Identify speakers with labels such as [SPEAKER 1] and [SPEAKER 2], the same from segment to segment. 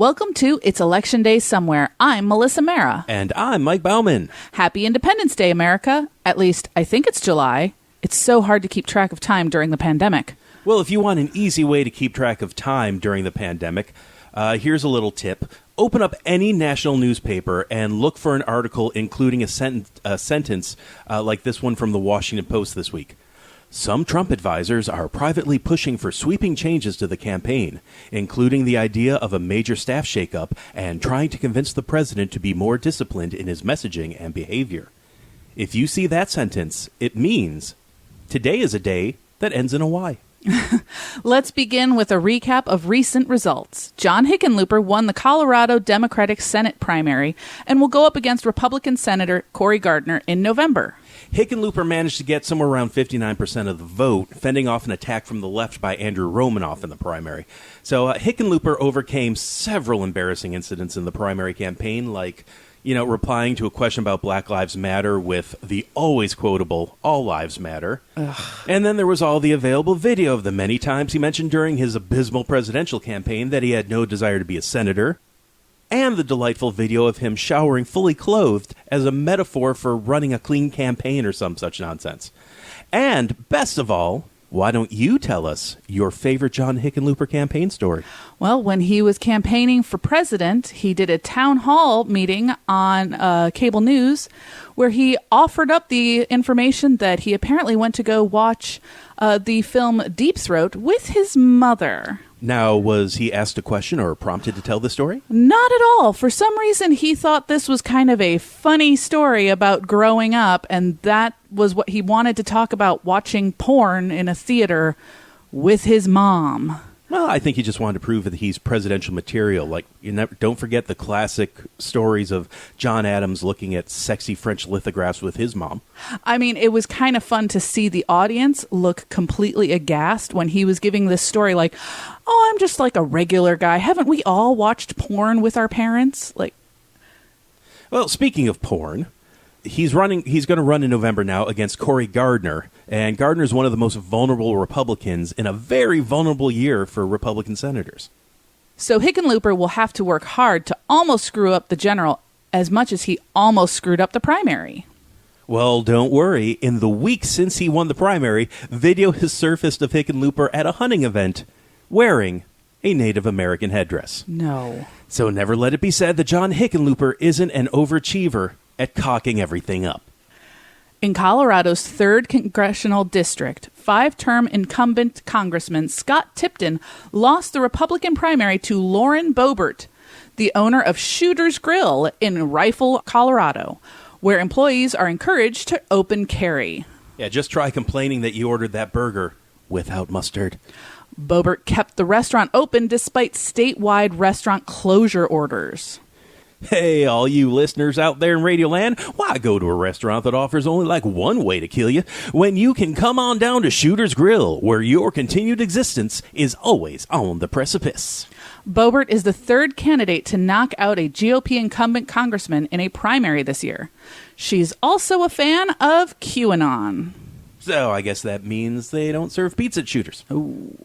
[SPEAKER 1] Welcome to It's Election Day Somewhere. I'm Melissa Mara.
[SPEAKER 2] And I'm Mike Bauman.
[SPEAKER 1] Happy Independence Day, America. At least, I think it's July. It's so hard to keep track of time during the pandemic.
[SPEAKER 2] Well, if you want an easy way to keep track of time during the pandemic, here's a little tip. Open up any national newspaper and look for an article including a sentence like this one from the Washington Post this week. Some Trump advisors are privately pushing for sweeping changes to the campaign, including the idea of a major staff shakeup and trying to convince the president to be more disciplined in his messaging and behavior. If you see that sentence, it means today is a day that ends in a Y.
[SPEAKER 1] Let's begin with a recap of recent results. John Hickenlooper won the Colorado Democratic Senate primary and will go up against Republican Senator Cory Gardner in November.
[SPEAKER 2] Hickenlooper managed to get somewhere around 59% of the vote, fending off an attack from the left by Andrew Romanoff in the primary. So Hickenlooper overcame several embarrassing incidents in the primary campaign, like, replying to a question about Black Lives Matter with the always quotable All Lives Matter. Ugh. And then there was all the available video of the many times he mentioned during his abysmal presidential campaign that he had no desire to be a senator, and the delightful video of him showering fully clothed as a metaphor for running a clean campaign or some such nonsense. And best of all, why don't you tell us your favorite John Hickenlooper campaign story?
[SPEAKER 1] Well, when he was campaigning for president, he did a town hall meeting on cable news where he offered up the information that he apparently went to go watch the film Deep Throat with his mother.
[SPEAKER 2] Now, was he asked a question or prompted to tell the story?
[SPEAKER 1] Not at all. For some reason, he thought this was kind of a funny story about growing up, and that was what he wanted to talk about, watching porn in a theater with his mom.
[SPEAKER 2] Well, I think he just wanted to prove that he's presidential material. Like, don't forget the classic stories of John Adams looking at sexy French lithographs with his mom.
[SPEAKER 1] I mean, it was kind of fun to see the audience look completely aghast when he was giving this story like, oh, I'm just like a regular guy. Haven't we all watched porn with our parents?
[SPEAKER 2] Well, speaking of porn, he's going to run in November now against Cory Gardner. And Gardner is one of the most vulnerable Republicans in a very vulnerable year for Republican senators.
[SPEAKER 1] So Hickenlooper will have to work hard to almost screw up the general as much as he almost screwed up the primary.
[SPEAKER 2] Well, don't worry. In the week since he won the primary, video has surfaced of Hickenlooper at a hunting event wearing a Native American headdress.
[SPEAKER 1] No.
[SPEAKER 2] So never let it be said that John Hickenlooper isn't an overachiever at cocking everything up.
[SPEAKER 1] In Colorado's 3rd Congressional District, 5-term incumbent Congressman Scott Tipton lost the Republican primary to Lauren Boebert, the owner of Shooter's Grill in Rifle, Colorado, where employees are encouraged to open carry.
[SPEAKER 2] Yeah, just try complaining that you ordered that burger without mustard.
[SPEAKER 1] Boebert kept the restaurant open despite statewide restaurant closure orders.
[SPEAKER 2] Hey, all you listeners out there in Radio Land, why go to a restaurant that offers only one way to kill you when you can come on down to Shooter's Grill, where your continued existence is always on the precipice.
[SPEAKER 1] Boebert is the 3rd candidate to knock out a GOP incumbent congressman in a primary this year. She's also a fan of QAnon.
[SPEAKER 2] So I guess that means they don't serve pizza at Shooters.
[SPEAKER 1] Ooh.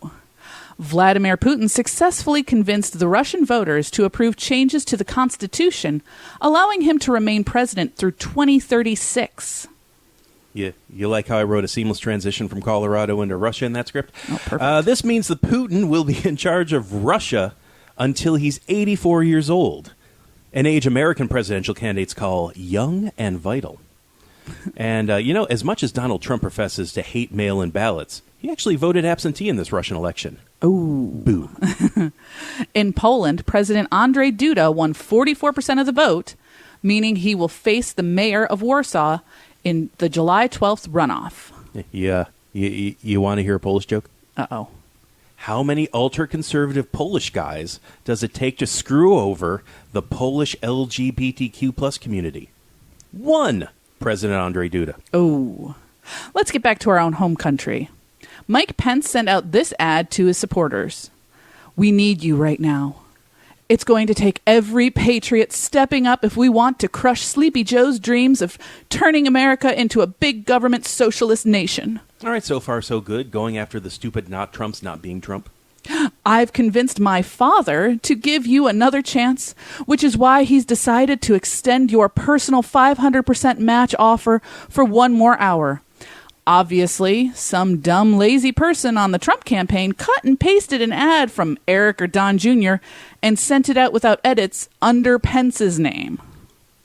[SPEAKER 1] Vladimir Putin successfully convinced the Russian voters to approve changes to the Constitution, allowing him to remain president through 2036.
[SPEAKER 2] You like how I wrote a seamless transition from Colorado into Russia in that script?
[SPEAKER 1] Oh, perfect.
[SPEAKER 2] This means that Putin will be in charge of Russia until he's 84 years old, an age American presidential candidates call young and vital. And, as much as Donald Trump professes to hate mail-in ballots, he actually voted absentee in this Russian election.
[SPEAKER 1] Ooh.
[SPEAKER 2] Boo.
[SPEAKER 1] In Poland, President Andrzej Duda won 44% of the vote, meaning he will face the mayor of Warsaw in the July 12th runoff.
[SPEAKER 2] Yeah. You want to hear a Polish joke?
[SPEAKER 1] Uh-oh.
[SPEAKER 2] How many ultra-conservative Polish guys does it take to screw over the Polish LGBTQ plus community? 1, President Andrzej Duda.
[SPEAKER 1] Oh. Let's get back to our own home country. Mike Pence sent out this ad to his supporters. We need you right now. It's going to take every patriot stepping up if we want to crush Sleepy Joe's dreams of turning America into a big government socialist nation.
[SPEAKER 2] All right, so far so good. Going after the stupid not Trumps not being Trump.
[SPEAKER 1] I've convinced my father to give you another chance, which is why he's decided to extend your personal 500% match offer for one more hour. Obviously, some dumb, lazy person on the Trump campaign cut and pasted an ad from Eric or Don Jr. and sent it out without edits under Pence's name.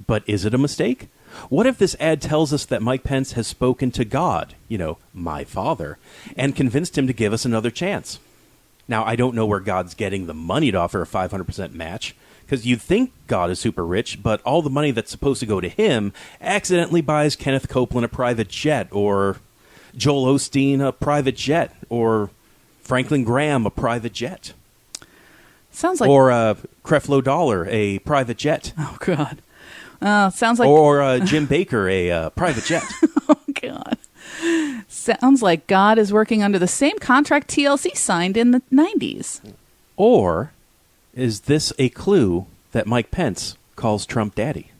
[SPEAKER 2] But is it a mistake? What if this ad tells us that Mike Pence has spoken to God, my father, and convinced him to give us another chance? Now, I don't know where God's getting the money to offer a 500% match, because you'd think God is super rich, but all the money that's supposed to go to him accidentally buys Kenneth Copeland a private jet, or Joel Osteen a private jet, or Franklin Graham a private jet.
[SPEAKER 1] Sounds like...
[SPEAKER 2] Or Creflo Dollar a private jet.
[SPEAKER 1] Oh, God. Sounds like...
[SPEAKER 2] Or Jim Baker a private jet.
[SPEAKER 1] Oh, God. Sounds like God is working under the same contract TLC signed in the 90s.
[SPEAKER 2] Or is this a clue that Mike Pence calls Trump daddy?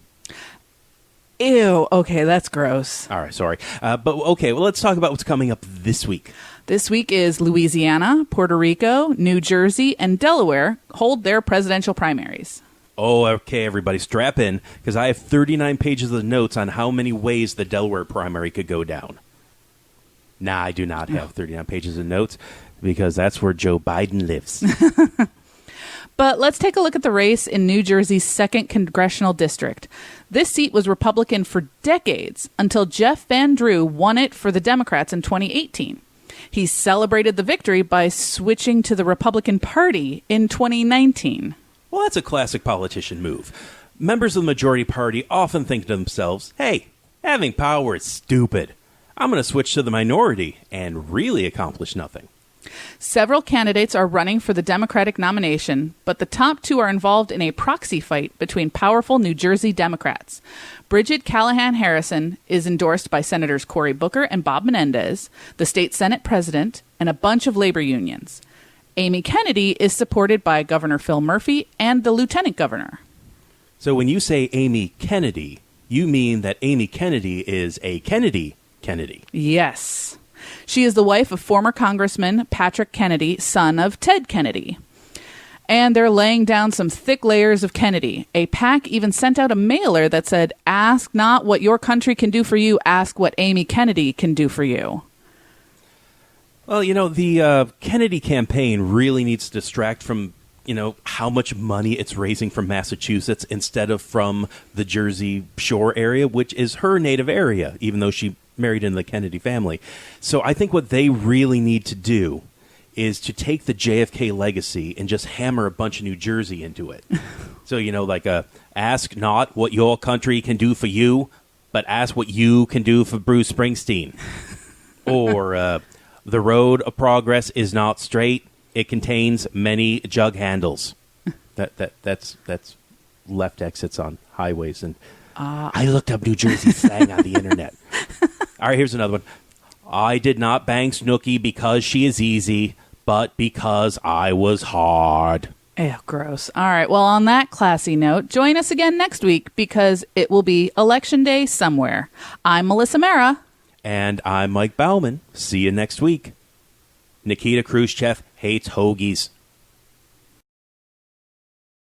[SPEAKER 1] Ew. Okay, that's gross.
[SPEAKER 2] All right, sorry. Let's talk about what's coming up this week.
[SPEAKER 1] This week is Louisiana, Puerto Rico, New Jersey, and Delaware hold their presidential primaries.
[SPEAKER 2] Oh, okay, everybody, strap in, because I have 39 pages of notes on how many ways the Delaware primary could go down. Nah, I do not have 39 pages of notes, because that's where Joe Biden lives.
[SPEAKER 1] But let's take a look at the race in New Jersey's 2nd Congressional District. This seat was Republican for decades until Jeff Van Drew won it for the Democrats in 2018. He celebrated the victory by switching to the Republican Party in 2019.
[SPEAKER 2] Well, that's a classic politician move. Members of the majority party often think to themselves, hey, having power is stupid. I'm going to switch to the minority and really accomplish nothing.
[SPEAKER 1] Several candidates are running for the Democratic nomination, but the top two are involved in a proxy fight between powerful New Jersey Democrats. Bridget Callahan Harrison is endorsed by Senators Cory Booker and Bob Menendez, the state Senate president, and a bunch of labor unions. Amy Kennedy is supported by Governor Phil Murphy and the lieutenant governor.
[SPEAKER 2] So when you say Amy Kennedy, you mean that Amy Kennedy is a Kennedy.
[SPEAKER 1] Yes. She is the wife of former Congressman Patrick Kennedy, son of Ted Kennedy. And they're laying down some thick layers of Kennedy. A PAC even sent out a mailer that said, ask not what your country can do for you, ask what Amy Kennedy can do for you.
[SPEAKER 2] Well, the Kennedy campaign really needs to distract from, how much money it's raising from Massachusetts instead of from the Jersey Shore area, which is her native area, even though she married into the Kennedy family. So I think what they really need to do is to take the JFK legacy and just hammer a bunch of New Jersey into it. So, ask not what your country can do for you, but ask what you can do for Bruce Springsteen. Or the road of progress is not straight. It contains many jug handles. That's left exits on highways. And I looked up New Jersey slang on the internet. All right, here's another one. I did not bang Snooki because she is easy, but because I was hard.
[SPEAKER 1] Ew, gross. All right, well, on that classy note, join us again next week because it will be Election Day somewhere. I'm Melissa Mara.
[SPEAKER 2] And I'm Mike Bauman. See you next week. Nikita Khrushchev hates hoagies.